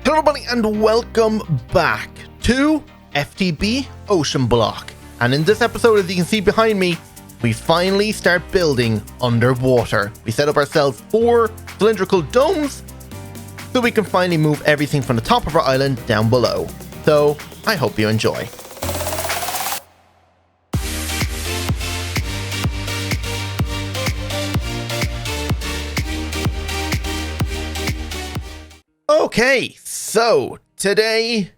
Hello everybody and welcome back to FTB OceanBlock. And in this episode, as you can see behind me, we finally start building underwater. We set up ourselves 4 cylindrical domes so we can finally move everything from the top of our island down below. So I hope you enjoy. Okay, so today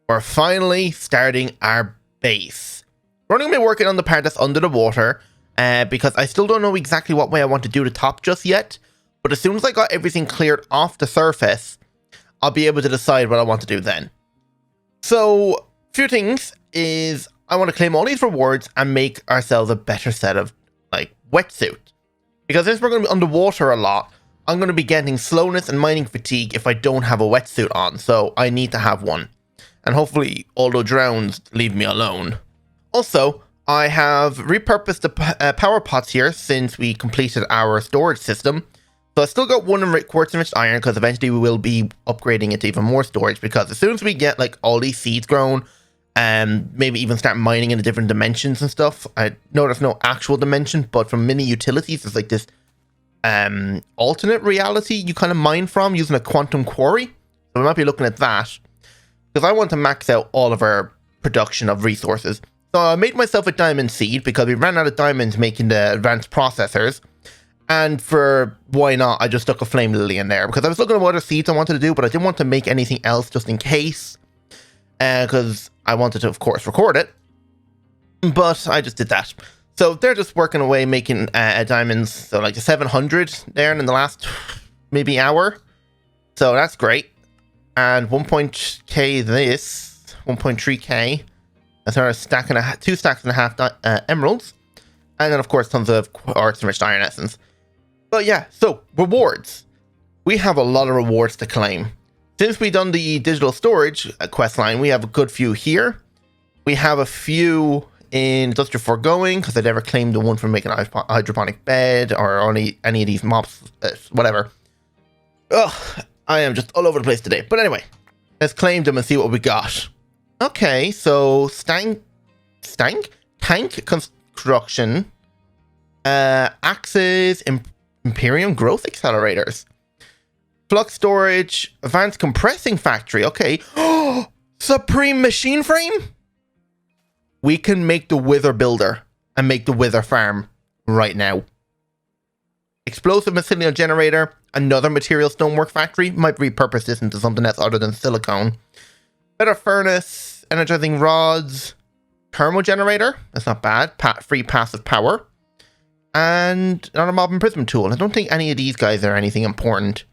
we're finally starting our base. We're only going to be working on the part that's under the water because I still don't know exactly what way I want to do the top just yet. But as soon as I got everything cleared off the surface, I'll be able to decide what I want to do then. So, a few things is I want to claim all these rewards and make ourselves a better set of wetsuit. Because since we're going to be underwater a lot, I'm going to be getting slowness and mining fatigue if I don't have a wetsuit on, so I need to have one. And hopefully all the drowns leave me alone. Also, I have repurposed the power pots here since we completed our storage system. So I still got one quartz enriched iron because eventually we will be upgrading it to even more storage, because as soon as we get all these seeds grown and maybe even start mining in the different dimensions and stuff. I know there's no actual dimension, but from mini utilities there's this alternate reality you kind of mine from using a quantum quarry. So we might be looking at that because I want to max out all of our production of resources. So I made myself a diamond seed because we ran out of diamonds making the advanced processors. And for why not, I just stuck a flame lily in there because I was looking at what other seeds I wanted to do, but I didn't want to make anything else just in case, because I wanted to, of course, record it. But I just did that. So they're just working away making diamonds, so like 700 there in the last maybe hour. So that's great. And 1.k this, 1.3k. That's our stack and 2 stacks and a half emeralds. And then of course tons of quartz enriched iron essence. But yeah, so rewards. We have a lot of rewards to claim. Since we've done the digital storage quest line, we have a good few here. We have a few in Industrial Foregoing, because I never claimed the one for making a hydroponic bed or any of these mobs, whatever. Ugh, I am just all over the place today. But anyway, let's claim them and see what we got. Okay, so tank construction, axes, Imperium growth accelerators, flux storage, advanced compressing factory. Okay, supreme machine frame. We can make the wither builder and make the wither farm right now. Explosive mycelial generator, another material stonework factory. Might repurpose this into something else other than silicone. Better furnace, energizing rods, thermal generator. That's not bad. Free passive power. And another mob imprisonment tool. I don't think any of these guys are anything important.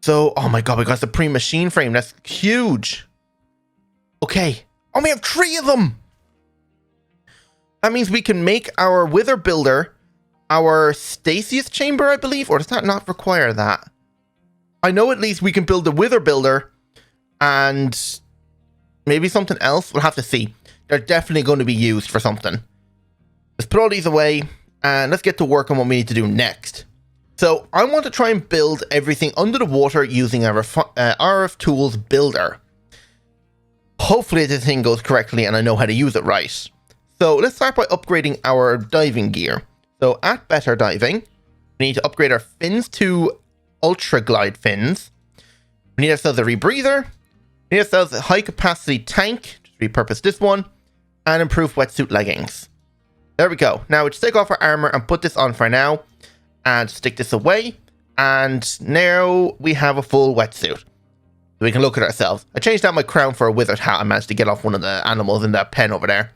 So, oh my god, we got supreme machine frame. That's huge. Okay. Oh, we have 3 of them. That means we can make our wither builder our stasis chamber, I believe. Or does that not require that? I know at least we can build the wither builder and maybe something else. We'll have to see. They're definitely going to be used for something. Let's put all these away and let's get to work on what we need to do next. So I want to try and build everything under the water using our rftools builder. Hopefully this thing goes correctly and I know how to use it right. So let's start by upgrading our diving gear. So at better diving, we need to upgrade our fins to ultra glide fins. We need ourselves a rebreather. We need ourselves a high capacity tank. Just repurpose this one. And improve wetsuit leggings. There we go. Now let's take off our armor and put this on for now. And stick this away. And now we have a full wetsuit. We can look at ourselves. I changed out my crown for a wizard hat. I managed to get off one of the animals in that pen over there.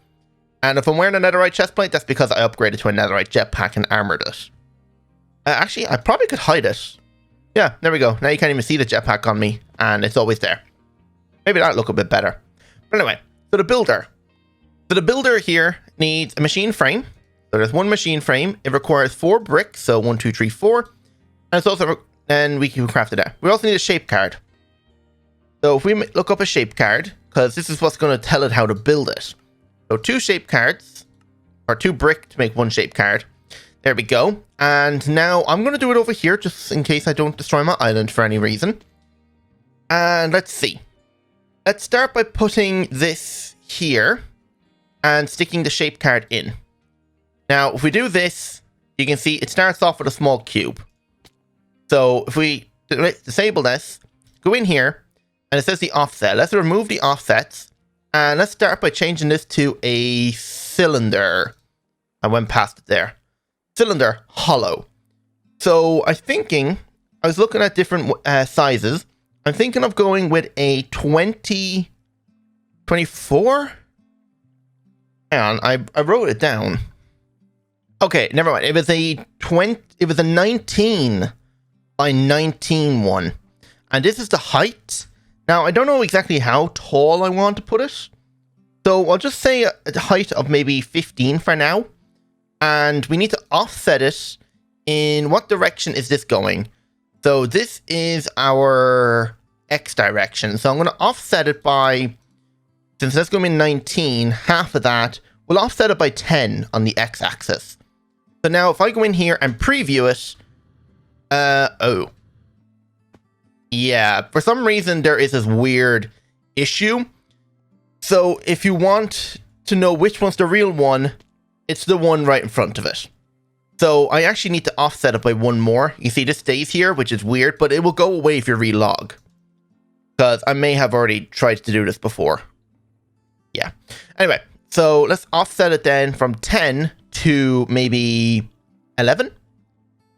And if I'm wearing a netherite chestplate, that's because I upgraded to a netherite jetpack and armored it. Actually, I probably could hide it. Yeah, there we go. Now you can't even see the jetpack on me, and it's always there. Maybe that'll look a bit better. But anyway, so the builder. So the builder here needs a machine frame. So there's one machine frame. It requires 4 bricks, so 1, 2, 3, 4. And it's also, and we can craft it out. We also need a shape card. So if we look up a shape card, because this is what's going to tell it how to build it. So 2 shape cards, or 2 brick to make 1 shape card. There we go. And now I'm going to do it over here just in case I don't destroy my island for any reason. And let's see. Let's start by putting this here and sticking the shape card in. Now, if we do this, you can see it starts off with a small cube. So if we disable this, go in here, and it says the offset. Let's remove the offsets, and let's start by changing this to a cylinder. I went past it there. Cylinder hollow. So I was looking at different sizes. I'm thinking of going with a 24. Hang on, I wrote it down. Okay, never mind. It was a 19 by 19 one. And this is the height. Now, I don't know exactly how tall I want to put it. So I'll just say a height of maybe 15 for now. And we need to offset it in what direction is this going? So this is our X direction. So I'm going to offset it by, since that's going to be 19, half of that, we'll offset it by 10 on the X axis. So now if I go in here and preview it, oh. Yeah, for some reason there is this weird issue. So if you want to know which one's the real one, it's the one right in front of it. So I actually need to offset it by one more. You see this stays here, which is weird, but it will go away if you relog. Because I may have already tried to do this before. Yeah. Anyway, so let's offset it then from 10 to maybe 11.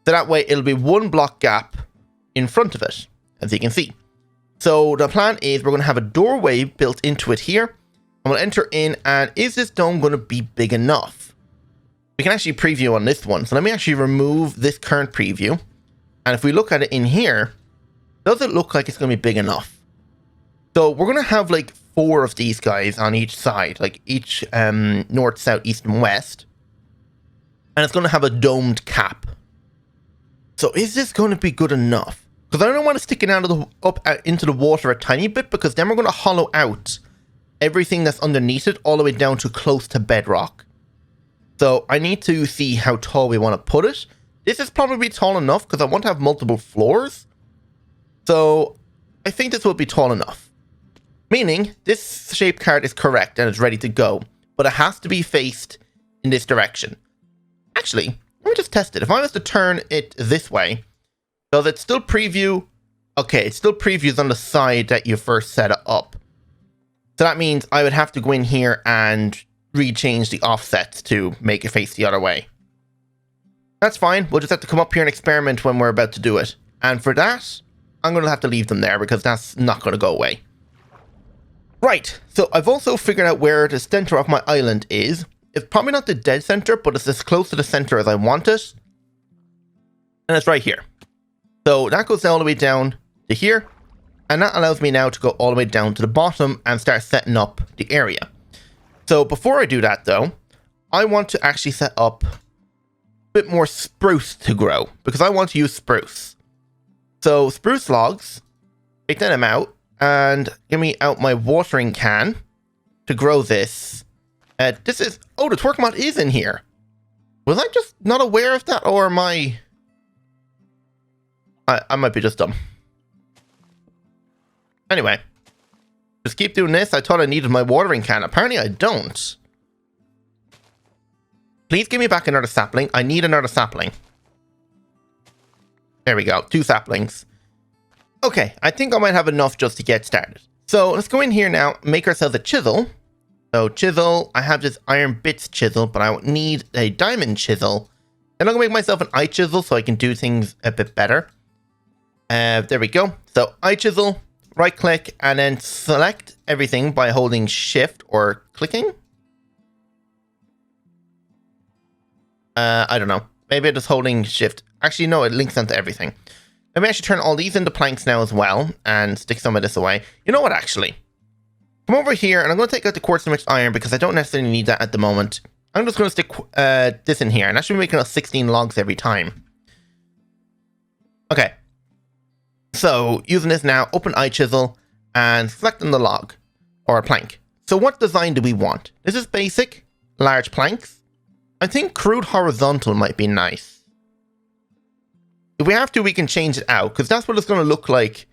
So that way it'll be one block gap in front of it, as you can see. So the plan is we're going to have a doorway built into it here. And we'll enter in, and is this dome going to be big enough? We can actually preview on this one. So let me actually remove this current preview. And if we look at it in here, does it look like it's going to be big enough? So we're going to have like 4 of these guys on each side, like each north, south, east, and west. And it's going to have a domed cap. So is this going to be good enough? Because I don't want to stick it up into the water a tiny bit, because then we're going to hollow out everything that's underneath it all the way down to close to bedrock. So I need to see how tall we want to put it. This is probably tall enough because I want to have multiple floors. So I think this will be tall enough. Meaning this shape card is correct and it's ready to go. But it has to be faced in this direction. Actually, let me just test it. If I was to turn it this way, does it still preview? Okay, it still previews on the side that you first set it up. So that means I would have to go in here and rechange the offsets to make it face the other way. That's fine. We'll just have to come up here and experiment when we're about to do it. And for that, I'm going to have to leave them there because that's not going to go away. Right. So I've also figured out where the center of my island is. It's probably not the dead center, but it's as close to the center as I want it. And it's right here. So that goes all the way down to here. And that allows me now to go all the way down to the bottom and start setting up the area. So before I do that though, I want to actually set up a bit more spruce to grow because I want to use spruce. So spruce logs, take them out and give me out my watering can to grow this. Oh, the twerk mod is in here. Was I just not aware of that, or am I might be just dumb. Anyway, just keep doing this. I thought I needed my watering can. Apparently I don't. Please give me back another sapling. I need another sapling. There we go. 2 saplings. Okay, I think I might have enough just to get started. So let's go in here now, make ourselves a chisel. So chisel, I have this iron bits chisel, but I need a diamond chisel. Then I'm going to make myself an eye chisel so I can do things a bit better. There we go. So eye chisel, right click, and then select everything by holding shift or clicking. I don't know. Maybe I'm just holding shift. Actually, no, it links onto everything. Let me actually turn all these into planks now as well and stick some of this away. You know what, actually? Come over here, and I'm going to take out the quartz enriched iron because I don't necessarily need that at the moment. I'm just going to stick this in here, and that should be making us 16 logs every time. Okay. So, using this now, open eye chisel, and selecting the log, or a plank. So what design do we want? This is basic, large planks. I think crude horizontal might be nice. If we have to, we can change it out, because that's what it's going to look like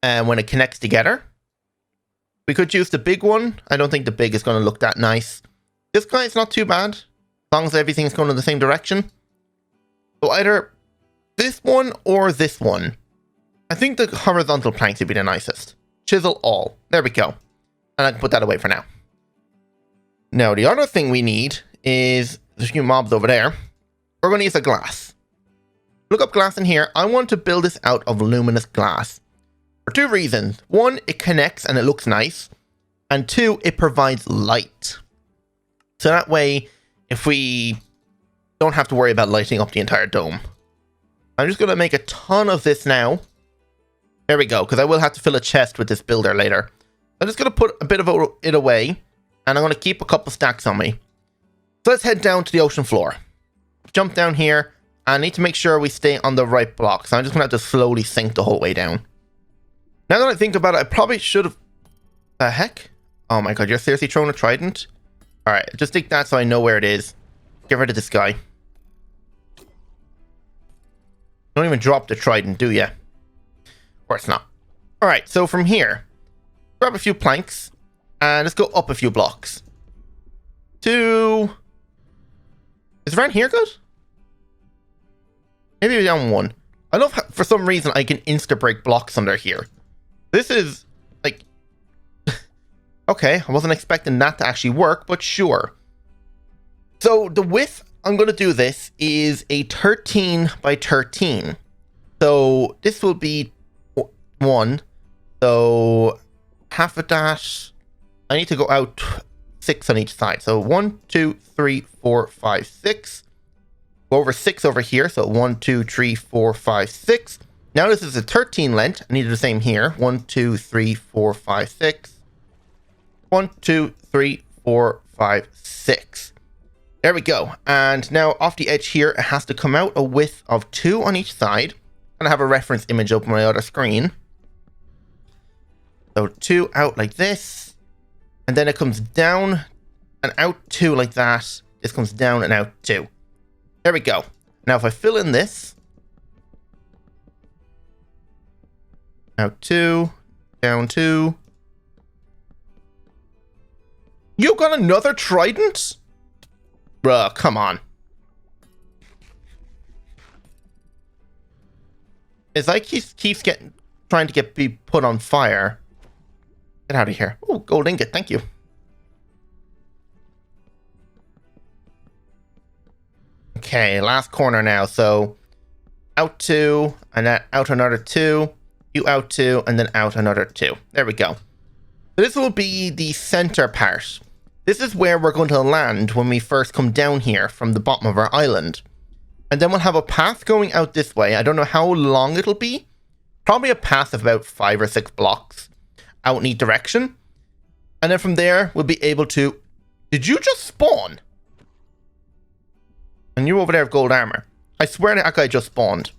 when it connects together. We could use the big one. I don't think the big is going to look that nice. This guy is not too bad, as long as everything's going in the same direction. So either this one or this one. I think the horizontal planks would be the nicest. Chisel all. There we go. And I can put that away for now. Now, the other thing we need is, there's a few mobs over there. We're going to use a glass. Look up glass in here. I want to build this out of luminous glass. For two reasons. One, it connects and it looks nice. And two, it provides light. So that way, if we don't have to worry about lighting up the entire dome. I'm just going to make a ton of this now. There we go, because I will have to fill a chest with this builder later. I'm just going to put a bit of it away. And I'm going to keep a couple stacks on me. So let's head down to the ocean floor. Jump down here. I need to make sure we stay on the right block. So I'm just going to have to slowly sink the whole way down. Now that I think about it, I probably should have... The heck? Oh my god, you're seriously throwing a trident? Alright, just take that so I know where it is. Get rid of this guy. Don't even drop the trident, do ya? Of course not. Alright, so from here, grab a few planks, and let's go up a few blocks. Is around here good? Maybe down one. I love how, for some reason, I can insta-break blocks under here. This is, like... okay, I wasn't expecting that to actually work, but sure. So, the width I'm going to do this is a 13 by 13. So, this will be 1. So, half of that... I need to go out 6 on each side. So, 1, 2, 3, 4, 5, 6. Go over 6 over here. So, 1, 2, 3, 4, 5, 6. Now this is a 13 length. I need to do the same here. 1, 2, 3, 4, 5, 6. 1, 2, 3, 4, 5, 6. There we go. And now off the edge here, it has to come out a width of 2 on each side. And I have a reference image open on my other screen. So 2 out like this. And then it comes down and out 2 like that. This comes down and out 2. There we go. Now if I fill in this. Out 2. Down 2. You got another trident? Bruh, come on. It's like he keeps trying to be put on fire. Get out of here. Oh, gold ingot, thank you. Okay, last corner now. So, out 2, and then out another 2. You out 2, and then out another 2. There we go. So this will be the center part. This is where we're going to land when we first come down here from the bottom of our island. And then we'll have a path going out this way. I don't know how long it'll be. Probably a path of about 5 or 6 blocks out in each direction. And then from there, we'll be able to... Did you just spawn? And you over there have gold armor. I swear that guy just spawned.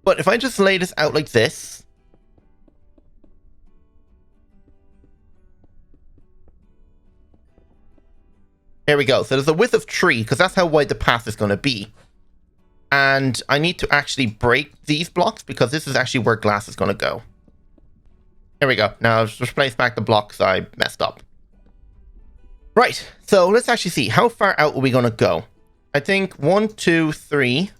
But if I just lay this out like this... There we go. So there's a width of 3, because that's how wide the path is going to be. And I need to actually break these blocks, because this is actually where glass is going to go. There we go. Now I've just placed back the blocks I messed up. Right. So let's actually see. How far out are we going to go? I think 1, 2, 3...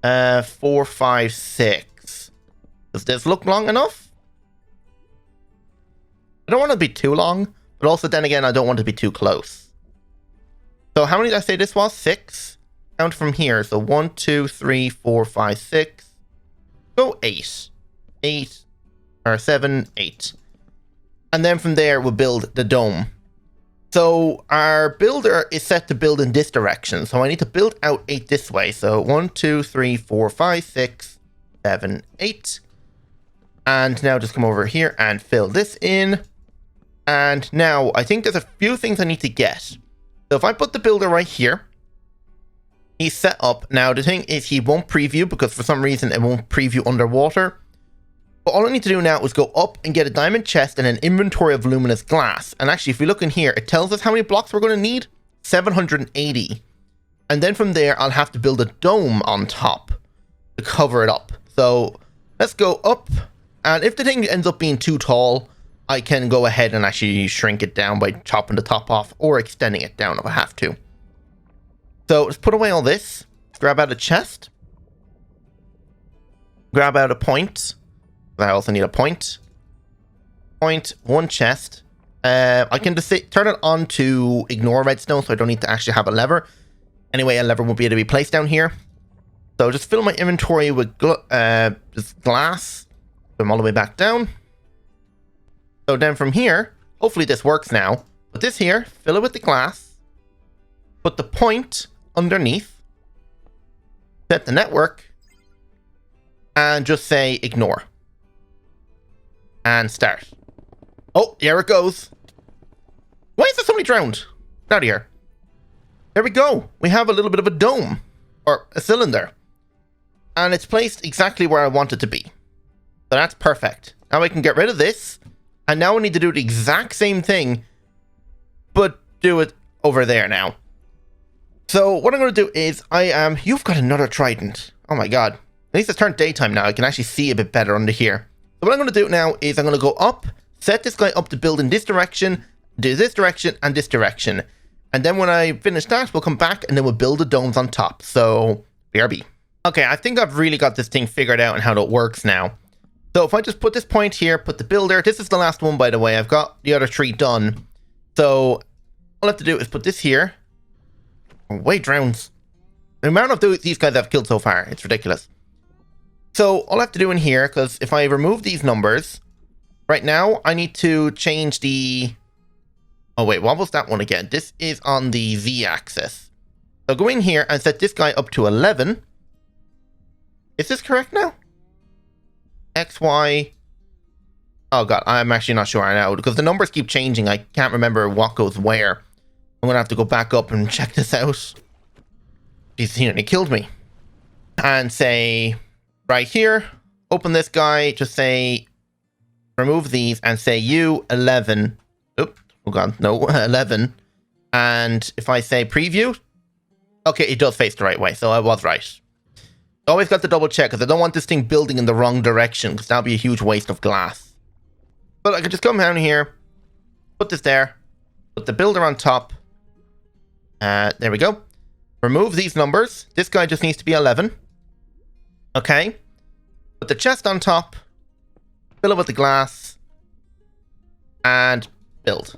4, 5, 6. Does this look long enough? I don't want it to be too long, but also then again, I don't want it to be too close. So how many did I say this was? 6? Count from here. So 1, 2, 3, 4, 5, 6. Go 8. 8, or 7, 8. And then from there, we'll build the dome. So our builder is set to build in this direction. So I need to build out 8 this way. So 1, 2, 3, 4, 5, 6, 7, 8. And now just come over here and fill this in. And now I think there's a few things I need to get. So if I put the builder right here, he's set up. Now the thing is he won't preview because for some reason it won't preview underwater. But all I need to do now is go up and get a diamond chest and an inventory of luminous glass. And actually, if we look in here, it tells us how many blocks we're going to need. 780. And then from there, I'll have to build a dome on top to cover it up. So Let's go up. And if the thing ends up being too tall, I can go ahead and actually shrink it down by chopping the top off or extending it down if I have to. So let's put away all this. Grab out a chest. Grab out a point. I also need a point. Point, one chest. I can just turn it on to ignore redstone, so I don't need to actually have a lever. Anyway, a lever won't be able to be placed down here. So just fill my inventory with just glass. Put them all the way back down. So then from here, hopefully this works now. Put this here, fill it with the glass. Put the point underneath. Set the network. And just say ignore. And start. Oh, here it goes. Why is there somebody drowned? Get out of here. There we go. We have a little bit of a dome. Or a cylinder. And it's placed exactly where I want it to be. So that's perfect. Now I can get rid of this. And now I need to do the exact same thing. But do it over there now. So what I'm going to do is you've got another trident. Oh my god. At least it's turned daytime now. I can actually see a bit better under here. So what I'm going to do now is I'm going to go up. Set this guy up to build in this direction. Do this direction and this direction. And then when I finish that, we'll come back and then we'll build the domes on top. So, BRB. Okay, I think I've really got this thing figured out and how it works now. So if I just put this point here, put the builder. This is the last one, by the way. I've got the other 3 done. So all I have to do is put this here. Oh, wait, drowns. The amount of these guys I've killed so far, it's ridiculous. So all I have to do in here, because if I remove these numbers, right now I need to change the... Oh wait, what was that one again? This is on the Z-axis. So go in here and set this guy up to 11. Is this correct now? X, Y... Oh god, I'm actually not sure now, because the numbers keep changing. I can't remember what goes where. I'm going to have to go back up and check this out. He's nearly killed me. And say... Right here, open this guy, just say, remove these and say U11. Oh god, no, 11. And if I say preview, okay, it does face the right way, so I was right. Always got to double check, because I don't want this thing building in the wrong direction, because that'll be a huge waste of glass. But I could just come down here, put this there, put the builder on top. There we go. Remove these numbers. This guy just needs to be 11. Okay. Put the chest on top. Fill it with the glass. And build.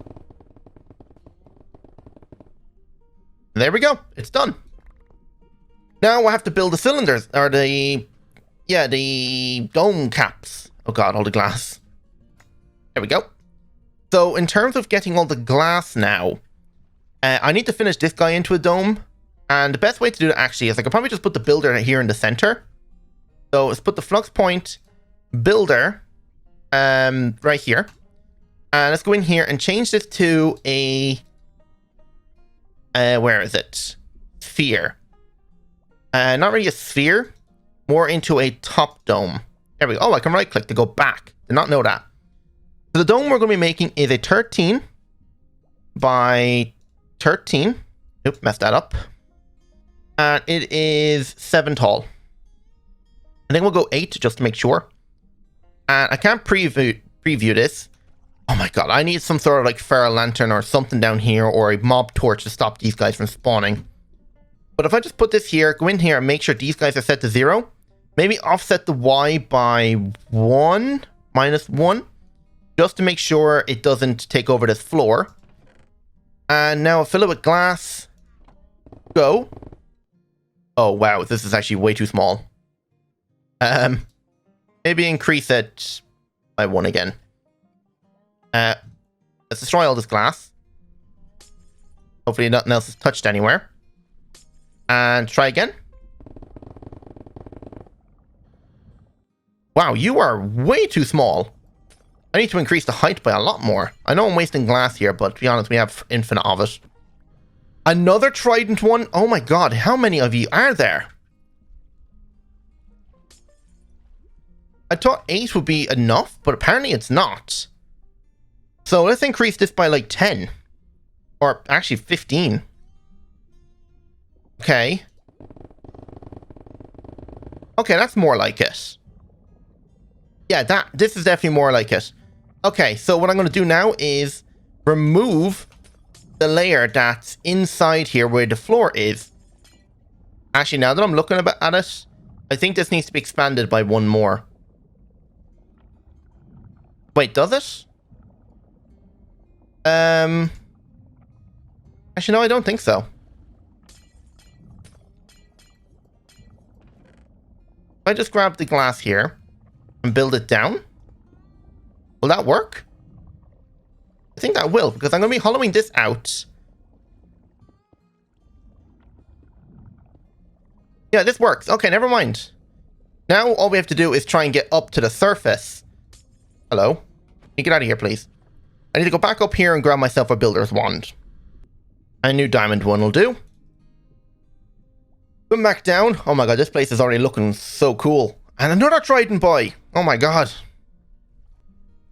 There we go. It's done. Now I have to build the cylinders. Or the dome caps. Oh god, all the glass. There we go. So in terms of getting all the glass now, I need to finish this guy into a dome. And the best way to do it actually is I could probably just put the builder here in the center. So let's put the flux point builder right here. And let's go in here and change this to a... where is it? Sphere. Not really a sphere. More into a top dome. There we go. Oh, I can right click to go back. Did not know that. So the dome we're going to be making is a 13 by 13. Oop, messed that up. And it is 7 tall. I think we'll go 8 just to make sure. And I can't preview this. Oh my god, I need some sort of like feral lantern or something down here, or a mob torch to stop these guys from spawning. But if I just put this here, go in here and make sure these guys are set to 0. Maybe offset the Y by 1, -1. Just to make sure it doesn't take over this floor. And now I'll fill it with glass. Go. Oh wow, this is actually way too small. Maybe increase it by 1 again. Let's destroy all this glass. Hopefully nothing else is touched anywhere. And try again. Wow, you are way too small. I need to increase the height by a lot more. I know I'm wasting glass here, but to be honest, we have infinite of it. Another trident one? Oh my god, how many of you are there? I thought 8 would be enough, but apparently it's not. So let's increase this by like 10. Or actually 15. Okay. Okay, that's more like it. Yeah, this is definitely more like it. Okay, so what I'm going to do now is remove the layer that's inside here where the floor is. Actually, now that I'm looking at it, I think this needs to be expanded by one more. Wait, does it? Actually, no, I don't think so. If I just grab the glass here and build it down, will that work? I think that will, because I'm going to be hollowing this out. Yeah, this works. Okay, never mind. Now all we have to do is try and get up to the surface. Hello? Can you get out of here, please? I need to go back up here and grab myself a builder's wand. A new diamond one will do. Come back down. Oh my god, this place is already looking so cool. And another trident boy. Oh my god.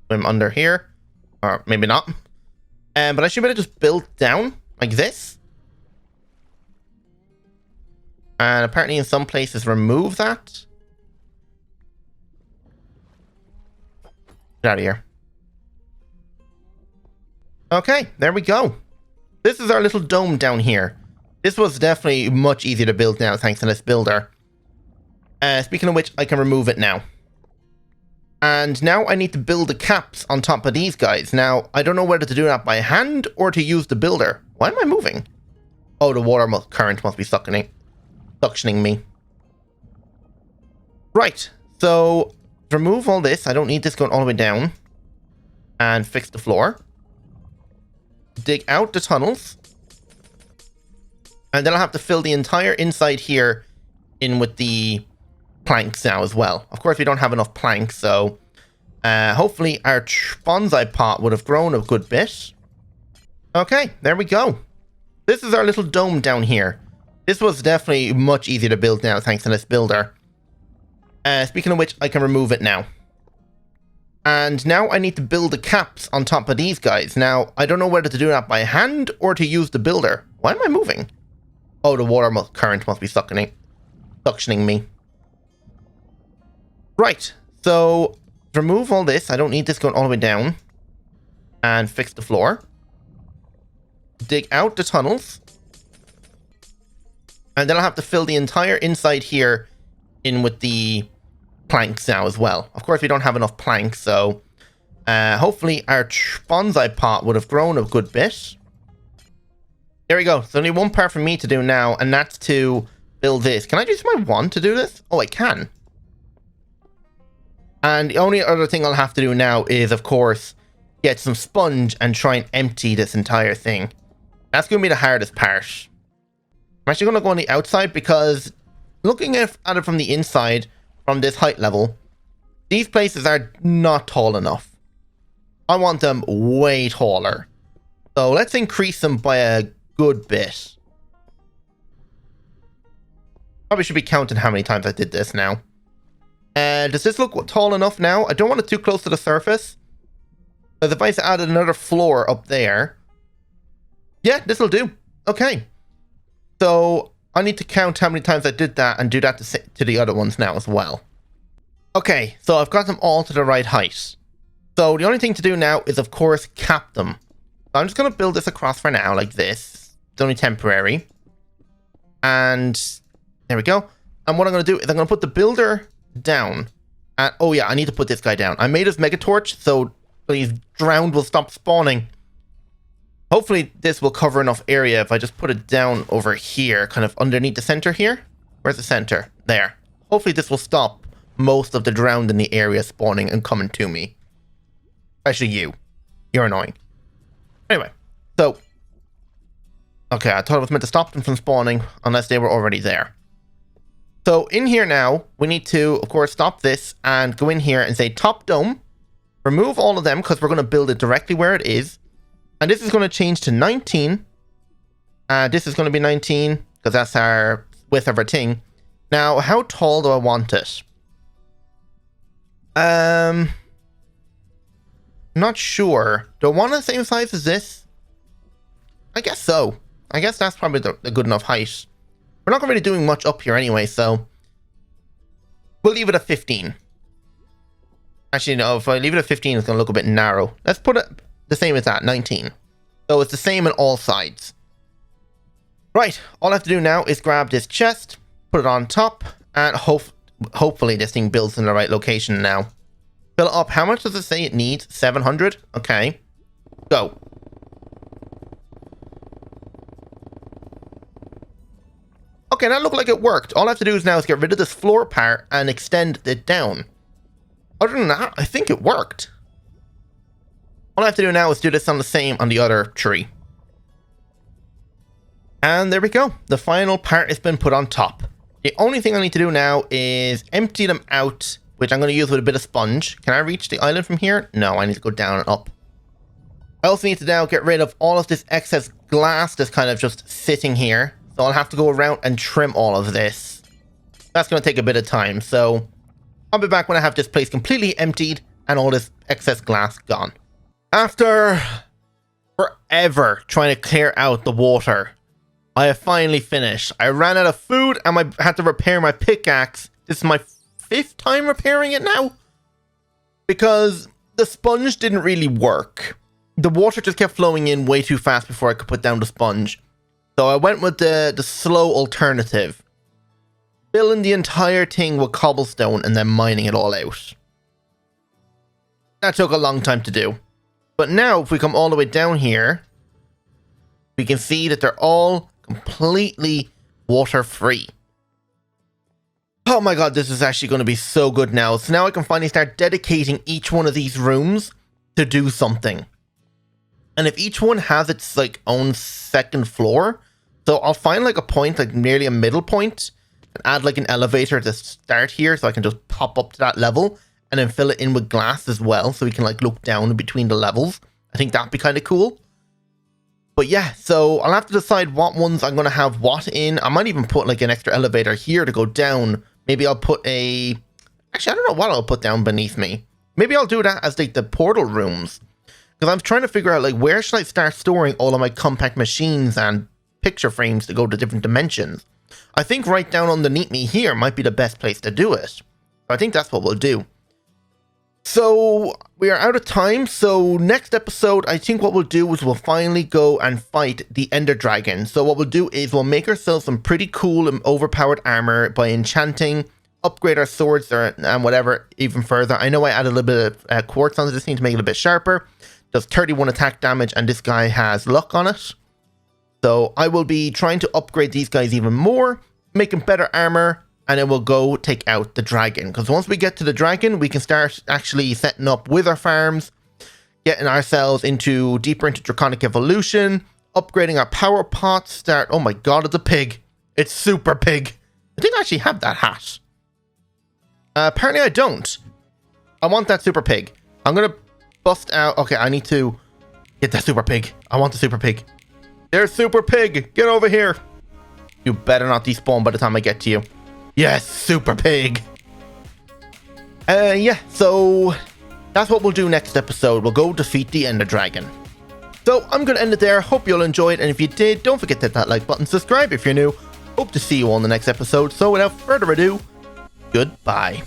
Swim under here. Or maybe not. But I should be able to just build down like this. And apparently in some places remove that. Get out of here. Okay, there we go. This is our little dome down here. This was definitely much easier to build now thanks to this builder. Speaking of which, I can remove it now. And now I need to build the caps on top of these guys. Now, I don't know whether to do that by hand or to use the builder. Why am I moving? Oh, the water current must be suctioning me. Right, so remove all this. I don't need this going all the way down. And fix the floor. Dig out the tunnels. And then I'll have to fill the entire inside here in with the planks now as well. Of course, we don't have enough planks, so hopefully our bonsai pot would have grown a good bit. Okay, there we go. This is our little dome down here. This was definitely much easier to build now thanks to this builder. Speaking of which, I can remove it now. And now I need to build the caps on top of these guys. Now, I don't know whether to do that by hand or to use the builder. Why am I moving? Oh, the water current must be suctioning me. Right, so remove all this. I don't need this going all the way down. And fix the floor. Dig out the tunnels. And then I'll have to fill the entire inside here in with the planks now as well. Of course, we don't have enough planks, so hopefully our bonsai pot would have grown a good bit. There we go. There's only one part for me to do now, and that's to build this. Can I use my wand to do this? Oh, I can. And the only other thing I'll have to do now is, of course, get some sponge and try and empty this entire thing. That's going to be the hardest part. I'm actually going to go on the outside because looking at it from the inside, from this height level, these places are not tall enough. I want them way taller. So let's increase them by a good bit. Probably should be counting how many times I did this now. Does this look tall enough now? I don't want it too close to the surface. Because if I added another floor up there... Yeah, this will do. Okay. So I need to count how many times I did that and do that to the other ones now as well. Okay, so I've got them all to the right height. So the only thing to do now is, of course, cap them. So I'm just going to build this across for now, like this. It's only temporary. And there we go. And what I'm going to do is I'm going to put the builder down. And, oh yeah, I need to put this guy down. I made his mega torch, so these drowned will stop spawning. Hopefully this will cover enough area if I just put it down over here, kind of underneath the center here. Where's the center? There. Hopefully this will stop most of the drowned in the area spawning and coming to me. Especially you. You're annoying. Anyway, so... Okay, I thought I was meant to stop them from spawning unless they were already there. So in here now, we need to, of course, stop this and go in here and say top dome. Remove all of them because we're going to build it directly where it is. And this is going to change to 19. This is going to be 19 because that's our width of our thing. Now, how tall do I want it? Not sure. Do I want the same size as this? I guess so. I guess that's probably the good enough height. We're not really doing much up here anyway, so we'll leave it at 15. Actually, no, if I leave it at 15, it's going to look a bit narrow. Let's put it the same as that, 19. So it's the same on all sides. Right, all I have to do now is grab this chest, put it on top, and hopefully this thing builds in the right location now. Fill it up. How much does it say it needs? 700? Okay. Go. Okay, that looked like it worked. All I have to do is now is get rid of this floor part and extend it down. Other than that, I think it worked. All I have to do now is do this on the other tree. And there we go. The final part has been put on top. The only thing I need to do now is empty them out, which I'm going to use with a bit of sponge. Can I reach the island from here? No, I need to go down and up. I also need to now get rid of all of this excess glass that's kind of just sitting here. So I'll have to go around and trim all of this. That's going to take a bit of time, so I'll be back when I have this place completely emptied and all this excess glass gone. After forever trying to clear out the water, I have finally finished. I ran out of food and I had to repair my pickaxe. This is my 5th time repairing it now. Because the sponge didn't really work. The water just kept flowing in way too fast before I could put down the sponge. So I went with the slow alternative. Filling the entire thing with cobblestone and then mining it all out. That took a long time to do. But now if we come all the way down here, we can see that they're all completely water free. Oh my god, this is actually going to be so good now. So now I can finally start dedicating each one of these rooms to do something. And if each one has its like own second floor, so I'll find like a point, like nearly a middle point, and add like an elevator to start here so I can just pop up to that level and then fill it in with glass as well so we can like look down in between the levels. I think that'd be kind of cool. But yeah, so I'll have to decide what ones I'm going to have what in. I might even put like an extra elevator here to go down. Maybe I'll put a... Actually, I don't know what I'll put down beneath me. Maybe I'll do that as like the portal rooms. Because I'm trying to figure out like where should I start storing all of my compact machines and picture frames to go to different dimensions. I think right down underneath me here might be the best place to do it. So I think that's what we'll do. So we are out of time. So next episode, I think what we'll do is we'll finally go and fight the Ender Dragon. So what we'll do is we'll make ourselves some pretty cool and overpowered armor by enchanting, upgrade our swords and whatever even further. I know I added a little bit of quartz onto this thing to make it a bit sharper. Does 31 attack damage and this guy has luck on it. So I will be trying to upgrade these guys even more, making better armor, and then we'll go take out the dragon. Because once we get to the dragon, we can start actually setting up with our farms, getting ourselves deeper into draconic evolution, upgrading our power pots, oh my god, it's a pig. It's super pig. I think I actually have that hat. Apparently I don't. I want that super pig. I'm going to bust out. Okay, I need to get that super pig. I want the super pig. There's super pig. Get over here. You better not despawn by the time I get to you. Yes, super pig. Yeah, so that's what we'll do next episode. We'll go defeat the Ender Dragon. So I'm going to end it there. Hope you'll enjoy it. And if you did, don't forget to hit that like button. Subscribe if you're new. Hope to see you all in the next episode. So without further ado, goodbye.